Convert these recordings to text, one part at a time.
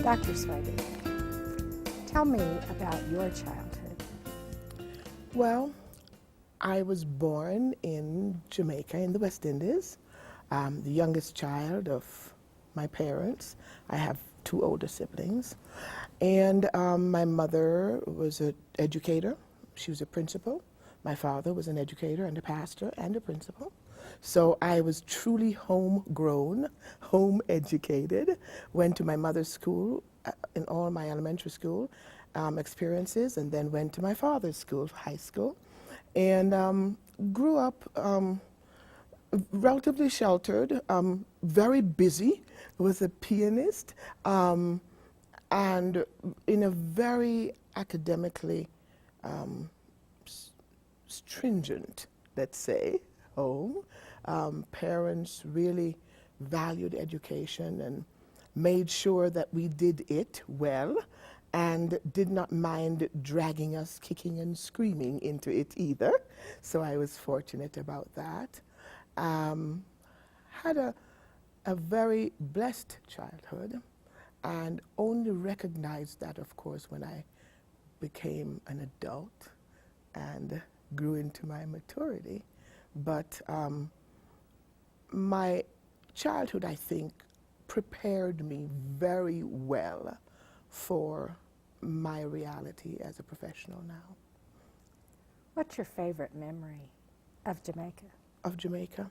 Dr. Swaby, tell me about your childhood. Well, I was born in Jamaica in the West Indies, the youngest child of my parents. I have two older siblings. And my mother was an educator. She was a principal. My father was an educator and a pastor and a principal. So I was truly homegrown, home educated, went to my mother's school in all my elementary school experiences, and then went to my father's school, high school, and grew up relatively sheltered, very busy, was a pianist, and in a very academically stringent, let's say, home. Parents really valued education and made sure that we did it well and did not mind dragging us kicking and screaming into it either. So I was fortunate about that. Had a very blessed childhood and only recognized that, of course, when I became an adult and grew into my maturity. But my childhood, I think, prepared me very well for my reality as a professional now. What's your favorite memory of Jamaica? Of Jamaica?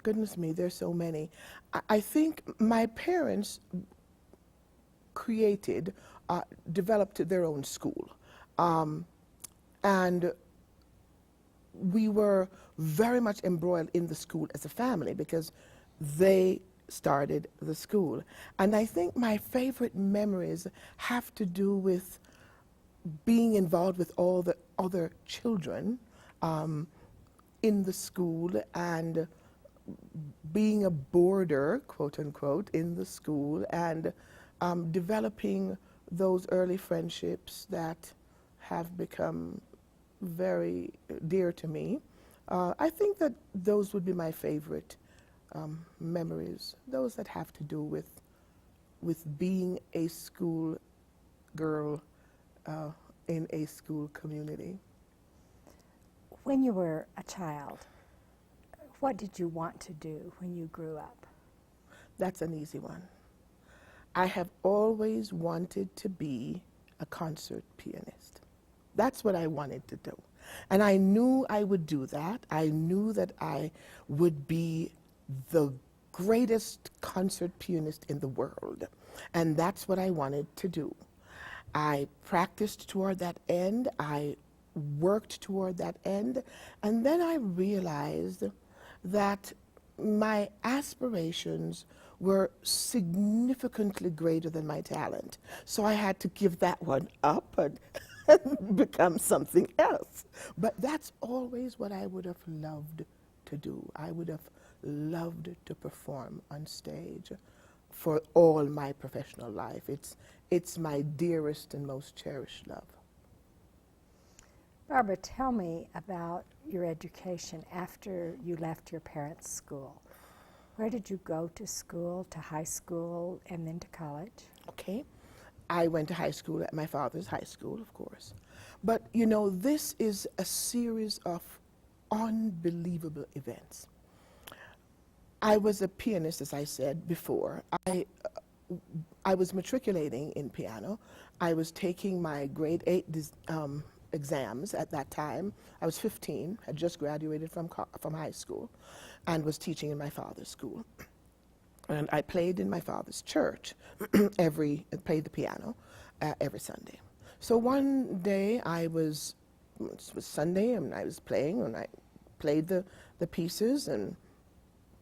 Goodness me, there's so many. I think my parents created, developed their own school. And we were very much embroiled in the school as a family because they started the school. And I think my favorite memories have to do with being involved with all the other children in the school and being a boarder, quote unquote, in the school and developing those early friendships that have become very dear to me. I think that those would be my favorite memories, those that have to do with being a school girl in a school community. When you were a child, what did you want to do when you grew up? That's an easy one. I have always wanted to be a concert pianist. That's what I wanted to do. And I knew I would do that. I knew that I would be the greatest concert pianist in the world. And that's what I wanted to do. I practiced toward that end. I worked toward that end. And then I realized that my aspirations were significantly greater than my talent. So I had to give that one up and become something else. But that's always what I would have loved to do. I would have loved to perform on stage for all my professional life. It's my dearest and most cherished love. Barbara, tell me about your education after you left your parents' school. Where did you go to school, to high school, and then to college? Okay. I went to high school at my father's high school, of course. But, you know, this is a series of unbelievable events. I was a pianist, as I said before. I was matriculating in piano. I was taking my grade 8 exams at that time. I was 15, had just graduated from high school, and was teaching in my father's school. And I played in my father's church, played the piano every Sunday. So one day it was Sunday, and I was playing, and I played the pieces and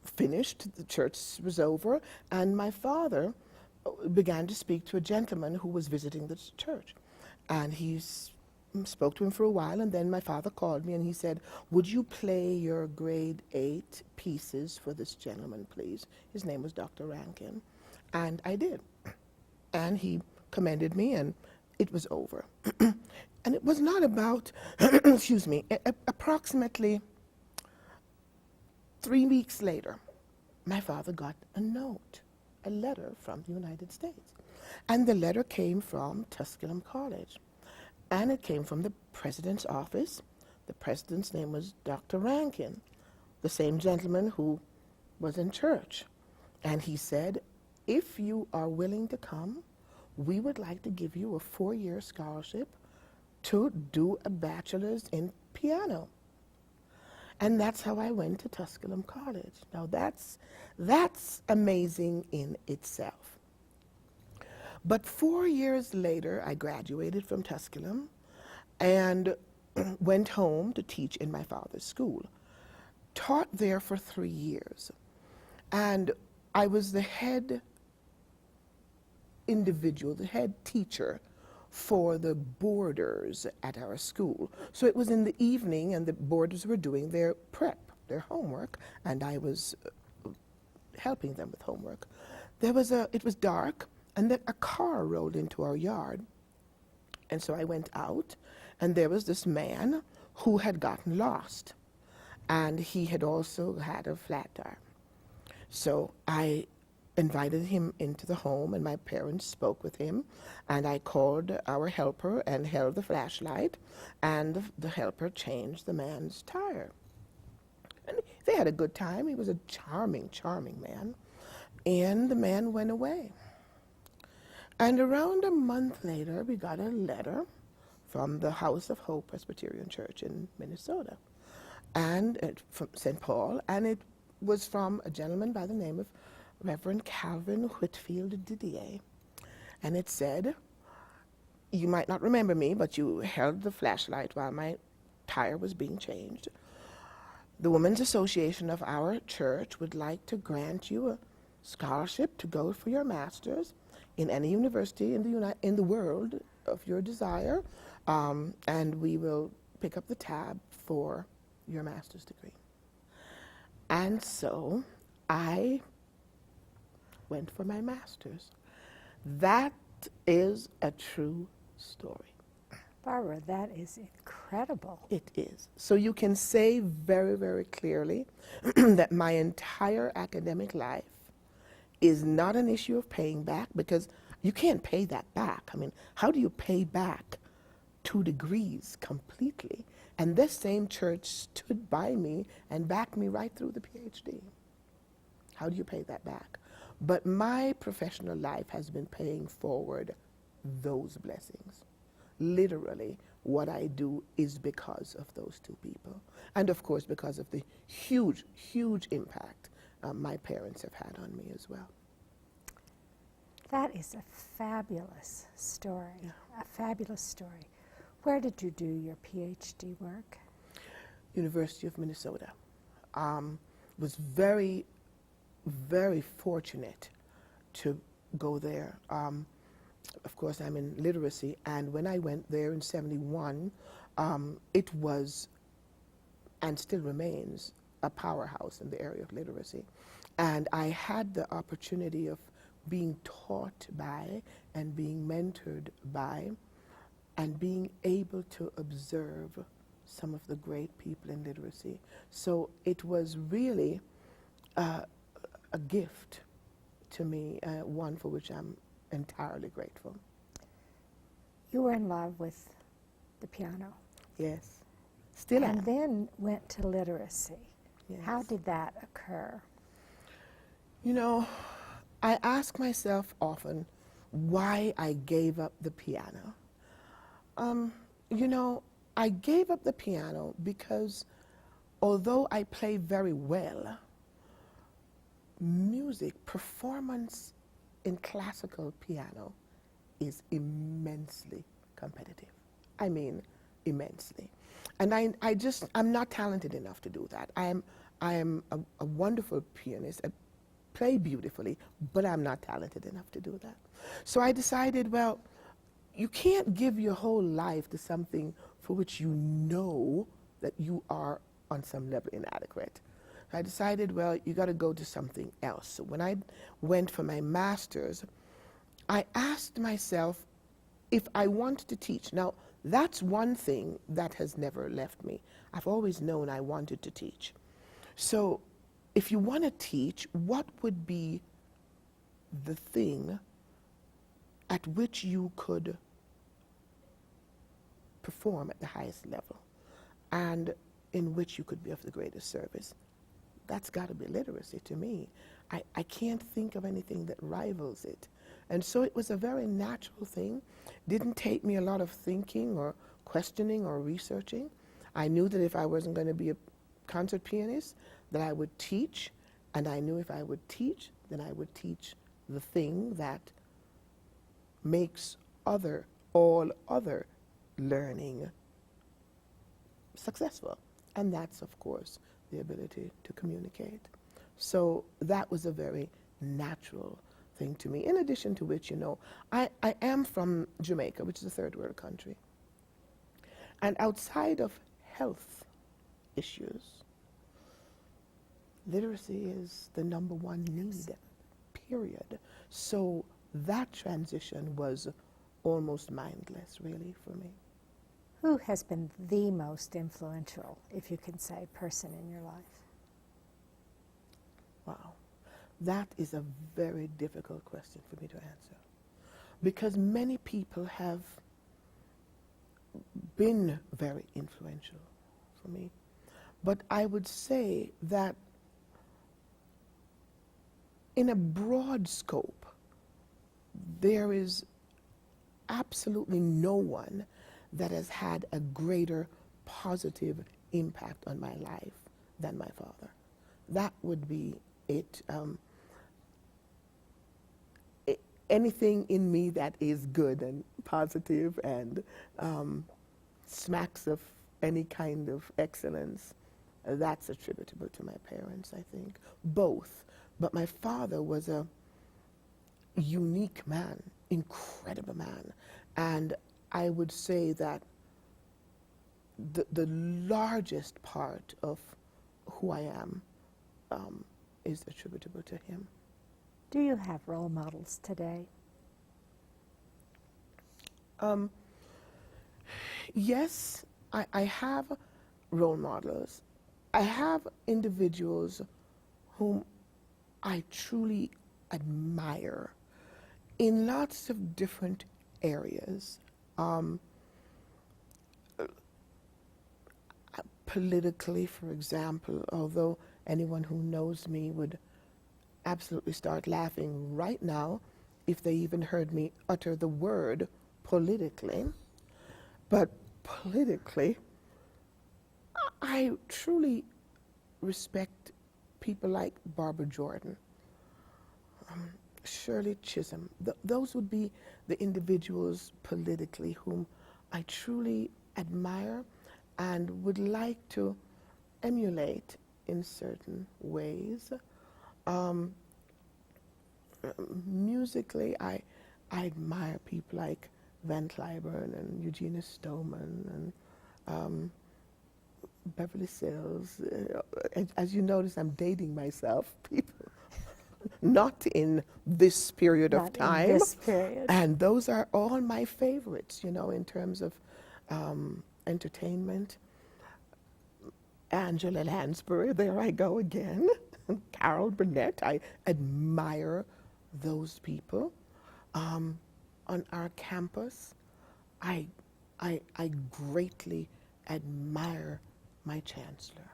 finished. The church was over, and my father began to speak to a gentleman who was visiting the church. And he spoke to him for a while, and then my father called me and he said, "Would you play your grade 8 pieces for this gentleman, please?" His name was Dr. Rankin. And I did. And he commended me, and it was over. And it was not about, excuse me, approximately 3 weeks later, my father got a note a letter from the United States. And the letter came from Tusculum College. And it came from the president's office. The president's name was Dr. Rankin, the same gentleman who was in church. And he said, if you are willing to come, we would like to give you a 4-year scholarship to do a bachelor's in piano. And that's how I went to Tusculum College. Now that's amazing in itself. But 4 years later, I graduated from Tusculum and went home to teach in my father's school. Taught there for 3 years. And I was the head individual, the head teacher for the boarders at our school. So it was in the evening and the boarders were doing their prep, their homework, and I was helping them with homework. It was dark, and then a car rolled into our yard. And so I went out, and there was this man who had gotten lost. And he had also had a flat tire. So I invited him into the home, and my parents spoke with him. And I called our helper and held the flashlight, and the helper changed the man's tire. And they had a good time. He was a charming, charming man. And the man went away. And around a month later, we got a letter from the House of Hope Presbyterian Church in Minnesota, and from St. Paul, and it was from a gentleman by the name of Reverend Calvin Whitfield Didier. And it said, you might not remember me, but you held the flashlight while my tire was being changed. The Women's Association of our church would like to grant you a scholarship to go for your master's in any university in the world of your desire, and we will pick up the tab for your master's degree. And so I went for my master's. That is a true story. Barbara, that is incredible. It is. So you can say very, very clearly that my entire academic life is not an issue of paying back, because you can't pay that back. I mean, how do you pay back 2 degrees completely? And this same church stood by me and backed me right through the PhD. How do you pay that back? But my professional life has been paying forward those blessings. Literally, what I do is because of those 2 people. And of course, because of the huge, huge impact my parents have had on me as well. That is a fabulous story, Yeah. a fabulous story. Where did you do your PhD work? University of Minnesota. Was very, very fortunate to go there. Of course, I'm in literacy, and when I went there in '71, it was, and still remains, a powerhouse in the area of literacy. And I had the opportunity of being taught by and being mentored by and being able to observe some of the great people in literacy. So it was really a gift to me, one for which I'm entirely grateful. You were in love with the piano. Yes, still am. And then went to literacy. Yes. How did that occur? You know, I ask myself often why I gave up the piano. You know, I gave up the piano because although I play very well, music, performance in classical piano is immensely competitive. I mean, immensely. And I'm not talented enough to do that. I am a wonderful pianist. I play beautifully, but I'm not talented enough to do that. So I decided, well, you can't give your whole life to something for which you know that you are on some level inadequate. I decided, well, you got to go to something else. So when I went for my master's, I asked myself if I wanted to teach. Now, that's one thing that has never left me. I've always known I wanted to teach. So if you want to teach, what would be the thing at which you could perform at the highest level and in which you could be of the greatest service. That's got to be literacy to me. I can't think of anything that rivals it. And so it was a very natural thing. Didn't take me a lot of thinking or questioning or researching. I knew that if I wasn't going to be a concert pianist, that I would teach, and I knew if I would teach, then I would teach the thing that makes all other learning successful. And that's, of course, the ability to communicate. So that was a very natural thing to me. In addition to which, I am from Jamaica, which is a third world country. And outside of health issues, literacy is the number one need, period. So that transition was almost mindless, really, for me. Who has been the most influential, if you can say, person in your life? Wow. That is a very difficult question for me to answer. Because many people have been very influential for me. But I would say that in a broad scope, there is absolutely no one that has had a greater positive impact on my life than my father. That would be it. Anything in me that is good and positive and smacks of any kind of excellence, that's attributable to my parents, I think. Both. But my father was a unique man, incredible man. And I would say that the largest part of who I am is attributable to him. Do you have role models today? Yes, I have role models. I have individuals whom I truly admire in lots of different areas. Politically, for example, although anyone who knows me would absolutely start laughing right now if they even heard me utter the word politically. But politically, I truly respect people like Barbara Jordan, Shirley Chisholm. Those would be the individuals politically whom I truly admire and would like to emulate in certain ways. Musically, I admire people like Van Cliburn and Eugenia Stoneman and Beverly Sills. As you notice, I'm dating myself, people. Not in this period of time. In this period. And those are all my favorites, in terms of entertainment. Angela Lansbury, there I go again. Carol Burnett, I admire those people. On our campus, I greatly admire my chancellor,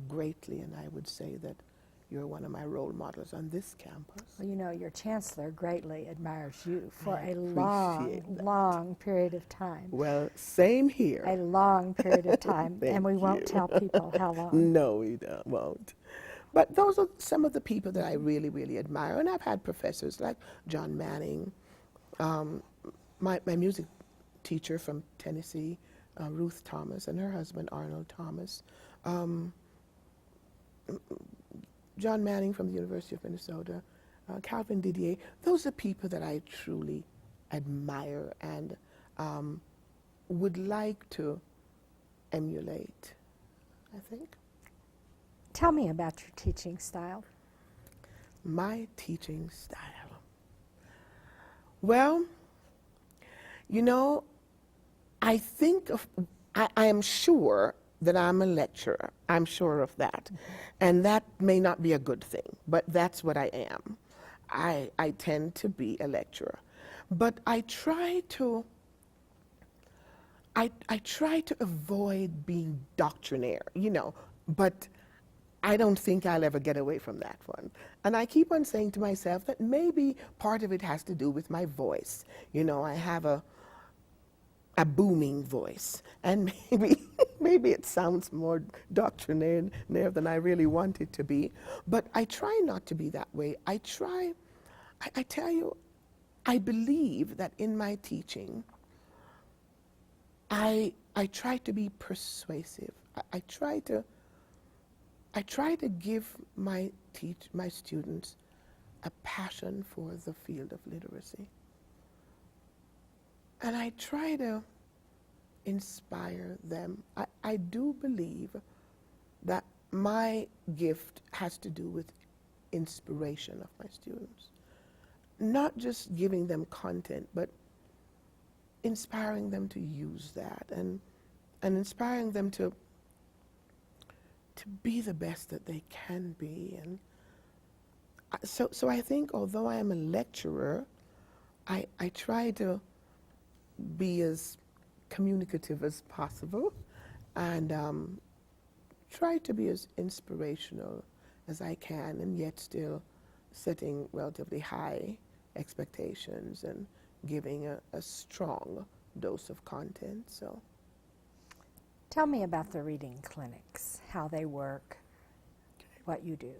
greatly, and I would say that you're one of my role models on this campus. Well, your chancellor greatly admires you for a long period of time. Well, same here. A long period of time, and we won't tell people how long. No, we won't. But those are some of the people that I really, really admire. And I've had professors like John Manning, my music teacher from Tennessee, Ruth Thomas, and her husband, Arnold Thomas. John Manning from the University of Minnesota, Calvin Didier. Those are people that I truly admire and would like to emulate, I think. Tell me about your teaching style. My teaching style. Well, I think I am sure that I'm a lecturer. I'm sure of that. And that may not be a good thing, but that's what I am. I tend to be a lecturer. But I try to avoid being doctrinaire, but I don't think I'll ever get away from that one. And I keep on saying to myself that maybe part of it has to do with my voice. I have a booming voice, and maybe it sounds more doctrinaire than I really want it to be. But I try not to be that way. I tell you, I believe that in my teaching, I try to be persuasive. I try to give my students a passion for the field of literacy. And I try to inspire them. I do believe that my gift has to do with inspiration of my students. Not just giving them content, but inspiring them to use that and inspiring them to be the best that they can be. And so I think although I am a lecturer, I try to be as communicative as possible and try to be as inspirational as I can, and yet still setting relatively high expectations and giving a strong dose of content. So, tell me about the reading clinics, how they work, what you do.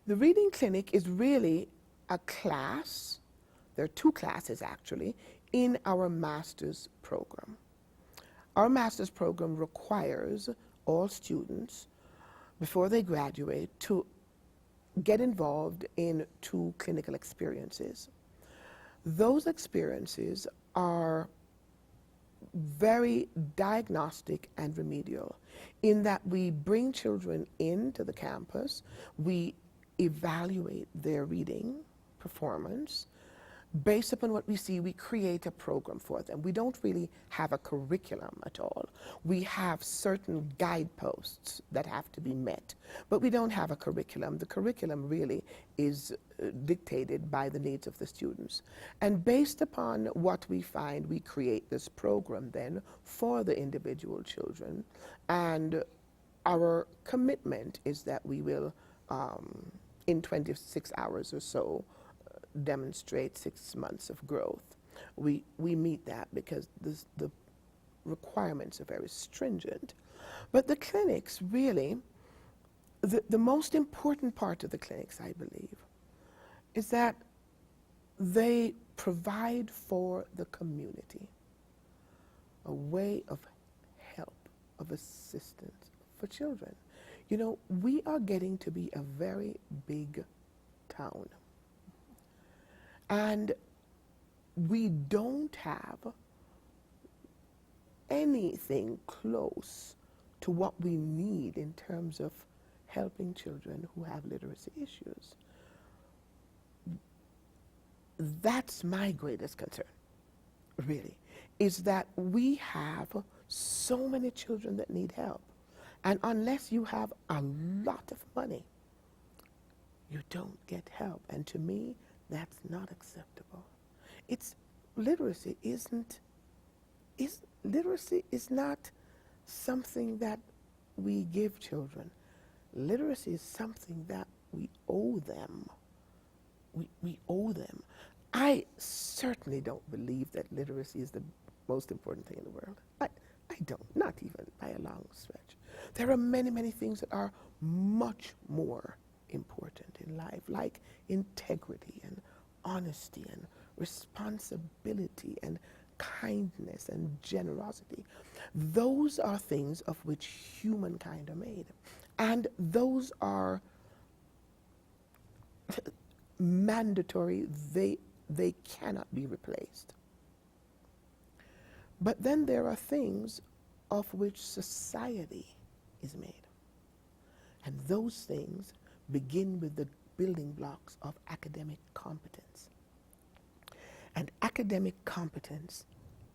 The reading clinic is really a class. There are two classes actually in our master's program. Our master's program requires all students, before they graduate, to get involved in 2 clinical experiences. Those experiences are very diagnostic and remedial in that we bring children into the campus, we evaluate their reading performance. Based upon what we see, we create a program for them. We don't really have a curriculum at all. We have certain guideposts that have to be met, but we don't have a curriculum. The curriculum really is dictated by the needs of the students. And based upon what we find, we create this program then for the individual children. And our commitment is that we will, in 26 hours or so, demonstrate 6 months of growth. We meet that because the requirements are very stringent. But the clinics really, the most important part of the clinics, I believe, is that they provide for the community a way of help, of assistance for children. We are getting to be a very big town. And we don't have anything close to what we need in terms of helping children who have literacy issues. That's my greatest concern, really, is that we have so many children that need help. And unless you have a lot of money, you don't get help. And to me, that's not acceptable. Literacy is not something that we give children. Literacy is something that we owe them. We owe them. I certainly don't believe that literacy is the most important thing in the world. I don't, not even by a long stretch. There are many, many things that are much more important in life, like integrity and honesty and responsibility and kindness and generosity. Those are things of which humankind are made. And those are mandatory. They cannot be replaced. But then there are things of which society is made. And those things begin with the building blocks of academic competence. And academic competence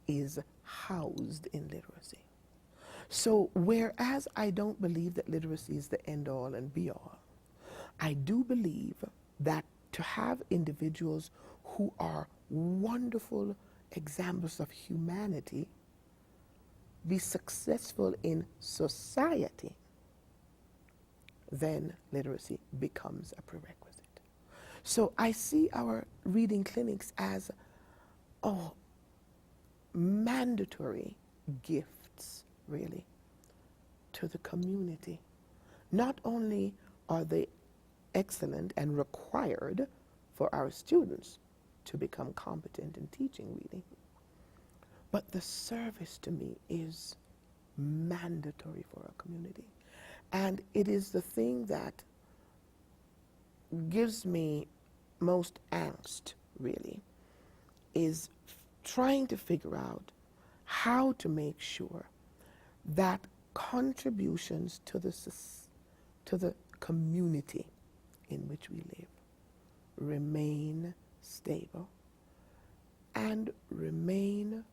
is housed in literacy. So whereas I don't believe that literacy is the end all and be all, I do believe that to have individuals who are wonderful examples of humanity be successful in society, then literacy becomes a prerequisite. So I see our reading clinics as mandatory gifts, really, to the community. Not only are they excellent and required for our students to become competent in teaching reading, but the service to me is mandatory for our community. And it is the thing that gives me most angst, really, is trying to figure out how to make sure that contributions to the community in which we live remain stable and remain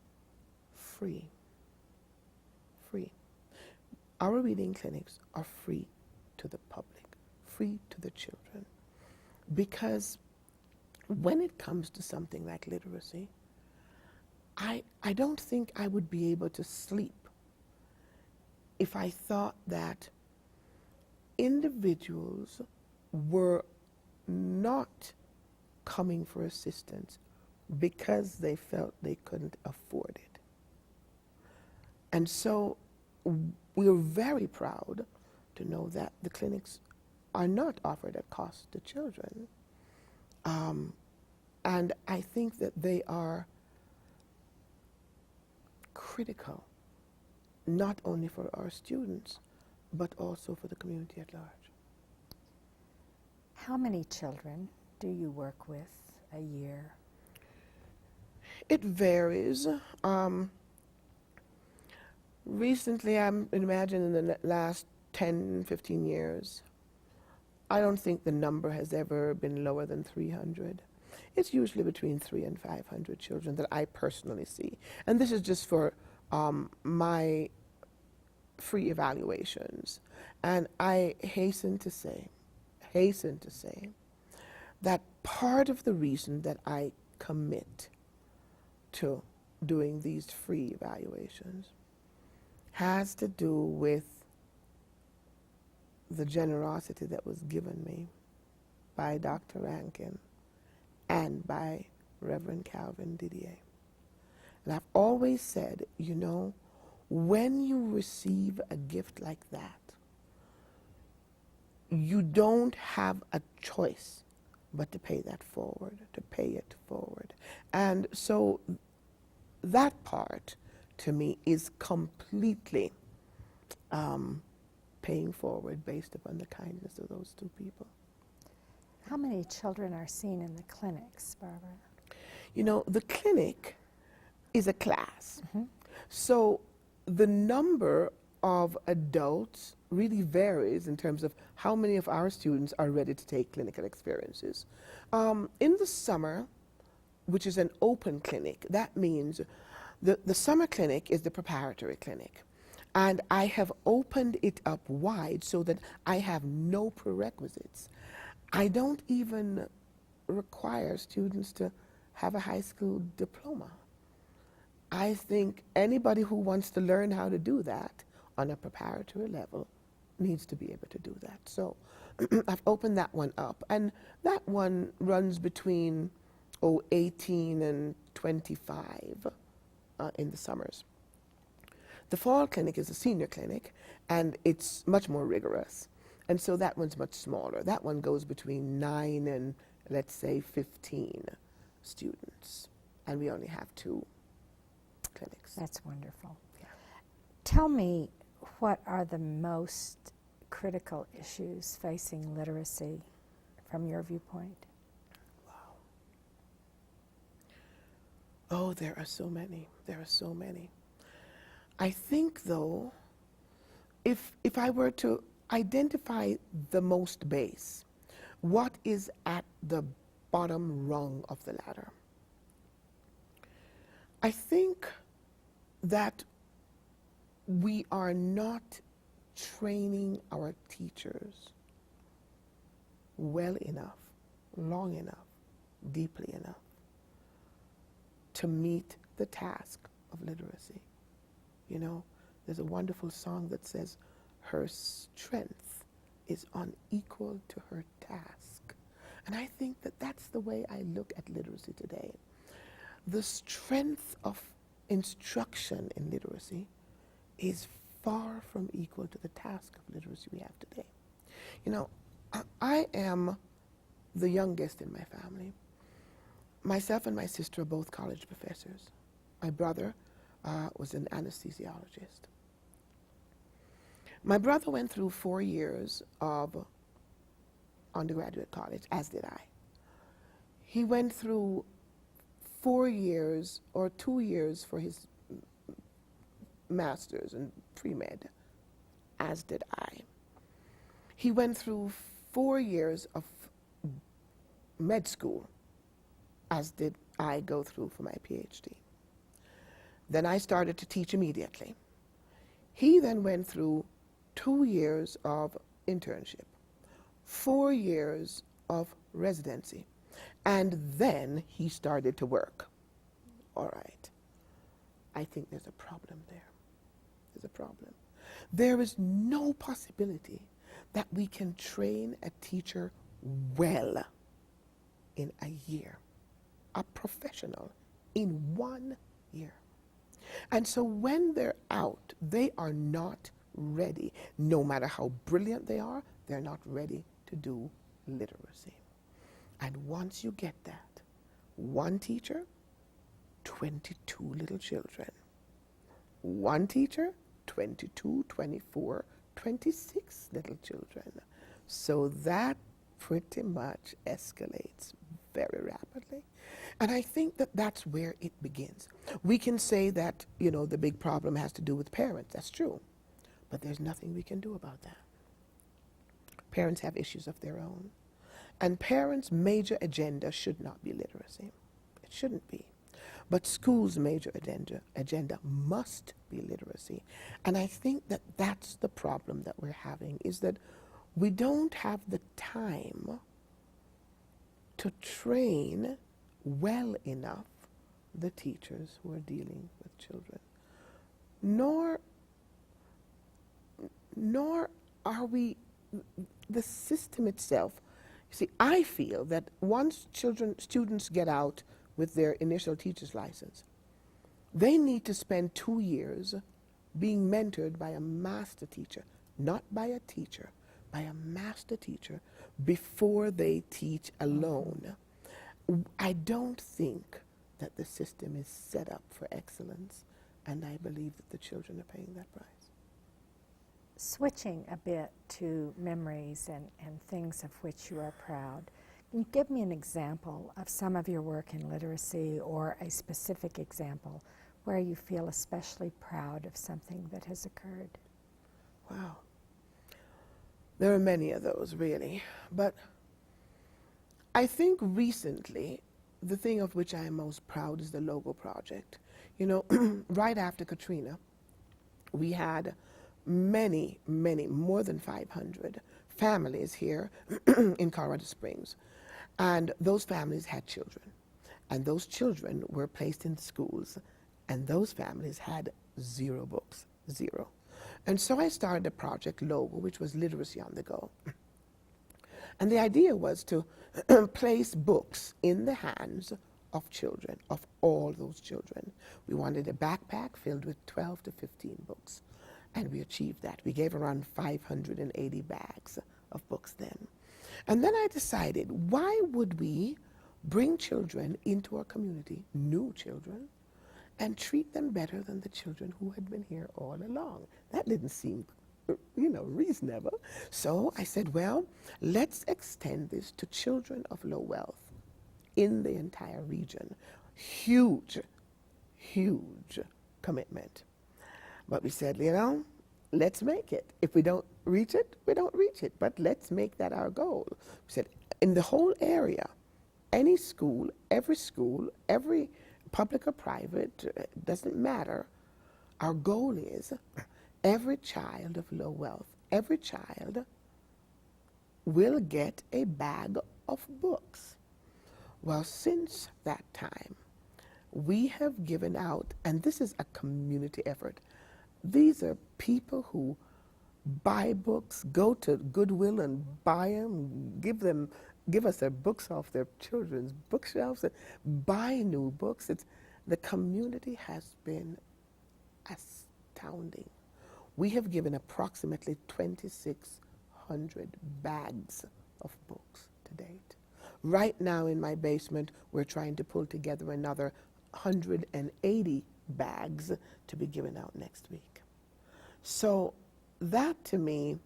free. Free. Our reading clinics are free to the public, free to the children, because when it comes to something like literacy, I don't think I would be able to sleep if I thought that individuals were not coming for assistance because they felt they couldn't afford it. And so we're very proud to know that the clinics are not offered at cost to children. And I think that they are critical, not only for our students, but also for the community at large. How many children do you work with a year? It varies. Recently, I imagine in the last 10, 15 years, I don't think the number has ever been lower than 300. It's usually between 300 and 500 children that I personally see. And this is just for my free evaluations. And I hasten to say that part of the reason that I commit to doing these free evaluations has to do with the generosity that was given me by Dr. Rankin and by Reverend Calvin Didier. And I've always said, you know, when you receive a gift like that, you don't have a choice but to pay that forward, to pay it forward. And so that part, to me, is completely paying forward based upon the kindness of those two people. How many children are seen in the clinics, Barbara? You know, the clinic is a class. So the number of adults really varies in terms of how many of our students are ready to take clinical experiences. In the summer, which is an open clinic, that means the summer clinic is the preparatory clinic. And I have opened it up wide so that I have no prerequisites. I don't even require students to have a high school diploma. I think anybody who wants to learn how to do that on a preparatory level needs to be able to do that. So I've opened that one up. And that one runs between 18 and 25 in the summers. The fall clinic is a senior clinic, and it's much more rigorous. And so that one's much smaller. That one goes between 9 and, let's say, 15 students. And we only have 2 clinics. That's wonderful. Yeah. Tell me, what are the most critical issues facing literacy from your viewpoint? Wow. Oh, there are so many. There are so many. I think, though, if I were to identify the most base, what is at the bottom rung of the ladder, I think that we are not training our teachers well enough long enough, deeply enough, to meet the task of literacy. You know, there's a wonderful song that says, her strength is unequal to her task. And I think that that's the way I look at literacy today. The strength of instruction in literacy is far from equal to the task of literacy we have today. You know, I am the youngest in my family. Myself and my sister are both college professors. My brother was an anesthesiologist. My brother went through 4 years of undergraduate college, as did I. He went through 4 years or 2 years for his master's in pre-med, as did I. He went through 4 years of med school, as did I go through for my PhD. Then I started to teach immediately. He then went through 2 years of internship, 4 years of residency, and then he started to work. All right. I think there's a problem there. There's a problem. There is no possibility that we can train a teacher well in a year, a professional in 1 year. And so when they're out, they are not ready. No matter how brilliant they are, they're not ready to do literacy. And once you get that, 1 teacher, 22 little children. 1 teacher, 22, 24, 26 little children. So that pretty much escalates very rapidly. And I think that that's where it begins. We can say that, you know, the big problem has to do with parents. That's true. But there's nothing we can do about that. Parents have issues of their own. And parents' major agenda should not be literacy. It shouldn't be. But schools' major agenda must be literacy. And I think that that's the problem that we're having, is that we don't have the time to train well enough the teachers who are dealing with children. Nor are we, the system itself. You see, I feel that once students get out with their initial teacher's license, they need to spend 2 years being mentored by a master teacher, not by a teacher, by a master teacher, before they teach alone. I don't think that the system is set up for excellence, and I believe that the children are paying that price. Switching a bit to memories and things of which you are proud, can you give me an example of some of your work in literacy, or a specific example where you feel especially proud of something that has occurred? Wow. There are many of those, really. But I think recently, the thing of which I am most proud is the logo project. You know, right after Katrina, we had many, more than 500 families here in Colorado Springs. And those families had children. And those children were placed in schools. And those families had 0 books, 0. And so I started a project, Logo, which was Literacy on the Go. And the idea was to place books in the hands of children, of all those children. We wanted a backpack filled with 12 to 15 books. And we achieved that. We gave around 580 bags of books then. And then I decided, why would we bring children into our community, new children, and treat them better than the children who had been here all along? That didn't seem, reasonable. So I said, well, let's extend this to children of low wealth in the entire region. Huge commitment. But we said, let's make it. If we don't reach it, we don't reach it. But let's make that our goal. We said, in the whole area, any school, every public or private, doesn't matter. Our goal is every child of low wealth, every child will get a bag of books. Well, since that time, we have given out, and this is a community effort. These are people who buy books, go to Goodwill and buy them, give us their books off their children's bookshelves, and buy new books. The community has been astounding. We have given approximately 2,600 bags of books to date. Right now in my basement, we're trying to pull together another 180 bags to be given out next week. So that to me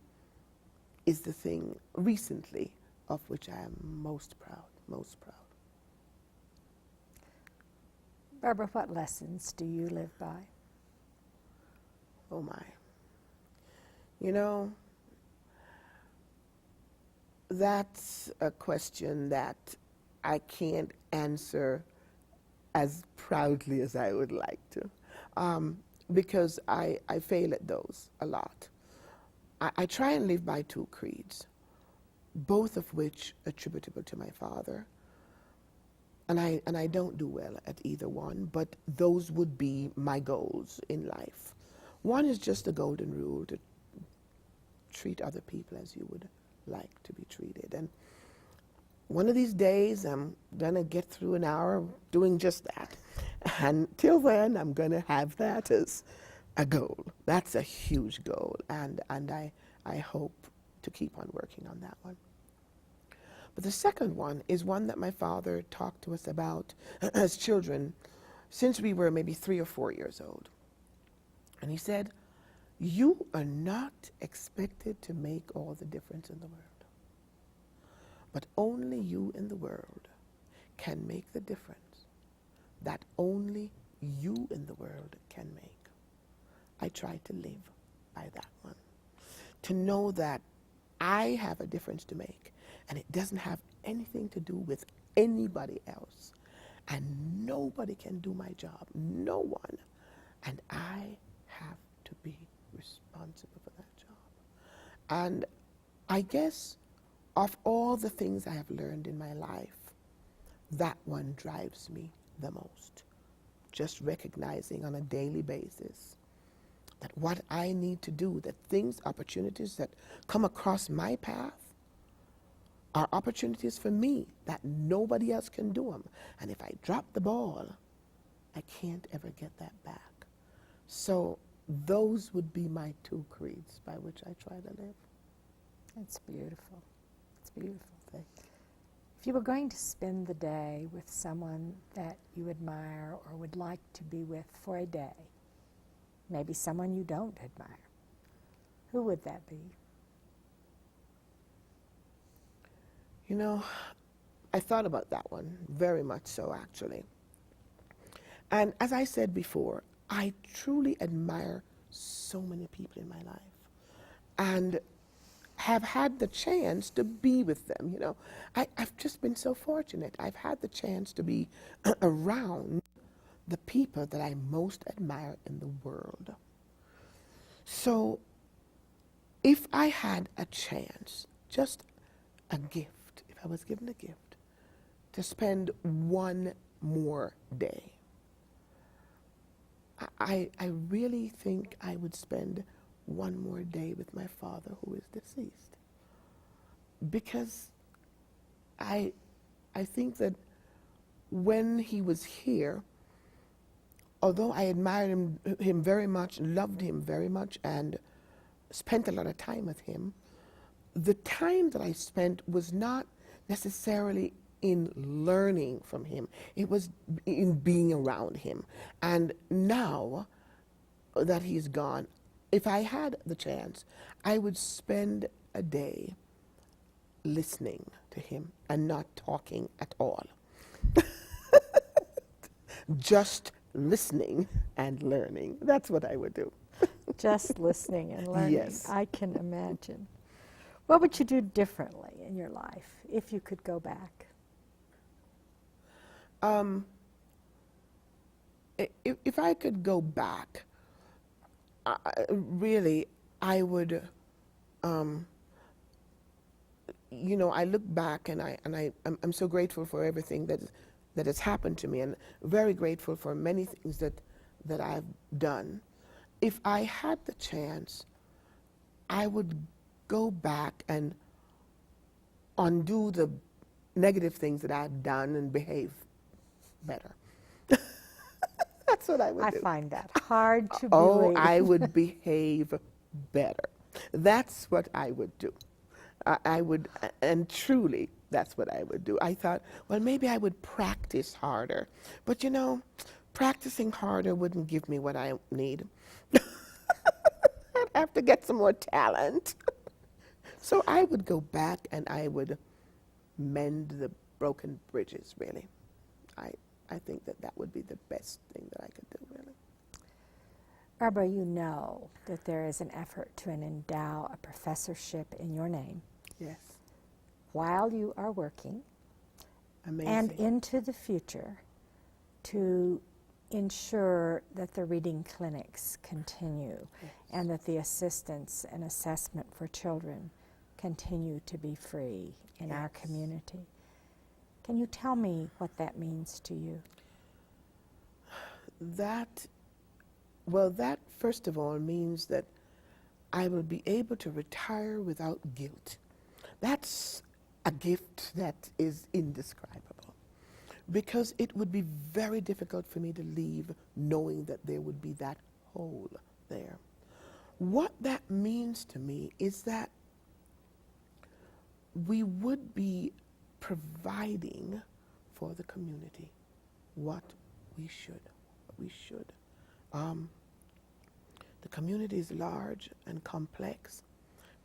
is the thing recently of which I am most proud, most proud. Barbara, what lessons do you live by? Oh my. You know, that's a question that I can't answer as proudly as I would like to, because I fail at those a lot. I try and live by two creeds, both of which attributable to my father. And I don't do well at either one, but those would be my goals in life. One is just the golden rule to treat other people as you would like to be treated. And one of these days, I'm going to get through an hour doing just that. And till then, I'm going to have that as a goal. That's a huge goal, and I hope to keep on working on that one. But the second one is one that my father talked to us about as children since we were maybe 3 or 4 years old. And he said, you are not expected to make all the difference in the world, but only you in the world can make the difference that only you in the world can make. I try to live by that one, to know that I have a difference to make, and it doesn't have anything to do with anybody else, and nobody can do my job, no one, and I have to be responsible for that job. And I guess of all the things I have learned in my life, that one drives me the most. Just recognizing on a daily basis that what I need to do, that things, opportunities that come across my path are opportunities for me, that nobody else can do them. And if I drop the ball, I can't ever get that back. So those would be my two creeds by which I try to live. It's beautiful. It's beautiful. If you were going to spend the day with someone that you admire or would like to be with for a day, maybe someone you don't admire, who would that be? You know, I thought about that one, very much so, actually. And as I said before, I truly admire so many people in my life and have had the chance to be with them. You know, I've just been so fortunate. I've had the chance to be around the people that I most admire in the world. So if I had a chance, just a gift, if I was given a gift, to spend one more day, I really think I would spend one more day with my father who is deceased. Because I think that when he was here, although I admired him very much, loved him very much, and spent a lot of time with him, the time that I spent was not necessarily in learning from him. It was in being around him. And now that he's gone, if I had the chance, I would spend a day listening to him and not talking at all. Just listening and learning. That's what I would do. Just listening and learning. Yes. I can imagine. What would you do differently in your life if you could go back? If I could go back, really, I would you know, I look back and I'm so grateful for everything that has happened to me, and very grateful for many things that I've done. If I had the chance, I would go back and undo the negative things that I've done and behave better. That's what I would do. I find that hard to Oh, believe. I would behave better. That's what I would do. I would, and truly, that's what I would do. I thought, well, maybe I would practice harder. But you know, practicing harder wouldn't give me what I need. I'd have to get some more talent. So I would go back and I would mend the broken bridges, really. I think that would be the best thing that I could do, really. Barbara, you know that there is an effort to endow a professorship in your name Yes. while you are working Amazing. and into the future to ensure that the reading clinics continue and that the assistance and assessment for children continue to be free in our community. Can you tell me what that means to you? That first of all means that I will be able to retire without guilt. That's a gift that is indescribable, because it would be very difficult for me to leave knowing that there would be that hole there. What that means to me is that we would be providing for the community what we should. The community is large and complex.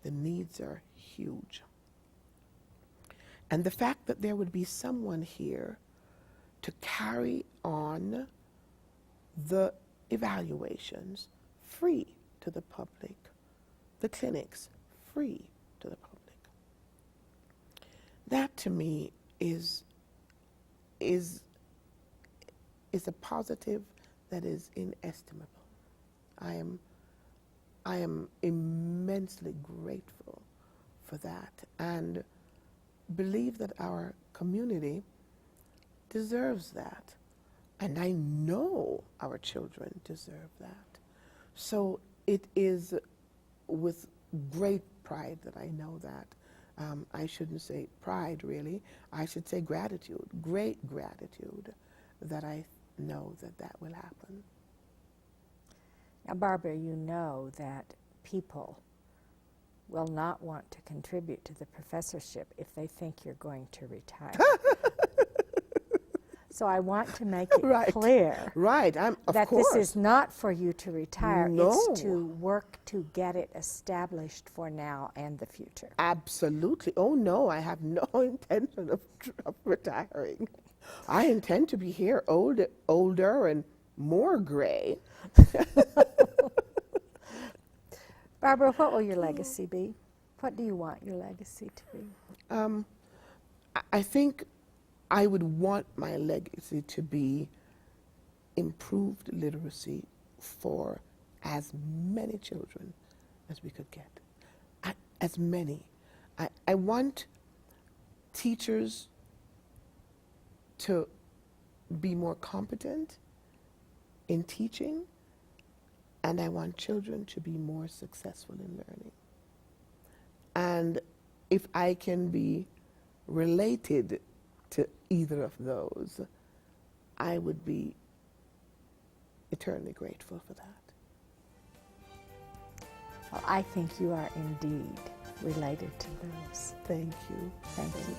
The needs are huge. And the fact that there would be someone here to carry on the evaluations free to the public, the clinics free to the public, that to me is a positive that is inestimable. I am immensely grateful for that, and believe that our community deserves that. And I know our children deserve that. So it is with great pride that I know that. I shouldn't say pride, really. I should say gratitude, great gratitude, that I know that will happen. Now, Barbara, you know that people will not want to contribute to the professorship if they think you're going to retire. So I want to make it clear that this is not for you to retire. No. It's to work to get it established for now and the future. Absolutely. Oh, no, I have no intention of retiring. I intend to be here older and more gray. Barbara, what will your legacy be? What do you want your legacy to be? I think I would want my legacy to be improved literacy for as many children as we could get. As many. I want teachers to be more competent in teaching, and I want children to be more successful in learning. And if I can be related to either of those, I would be eternally grateful for that. Well, I think you are indeed related to those. Thank you. Thank you.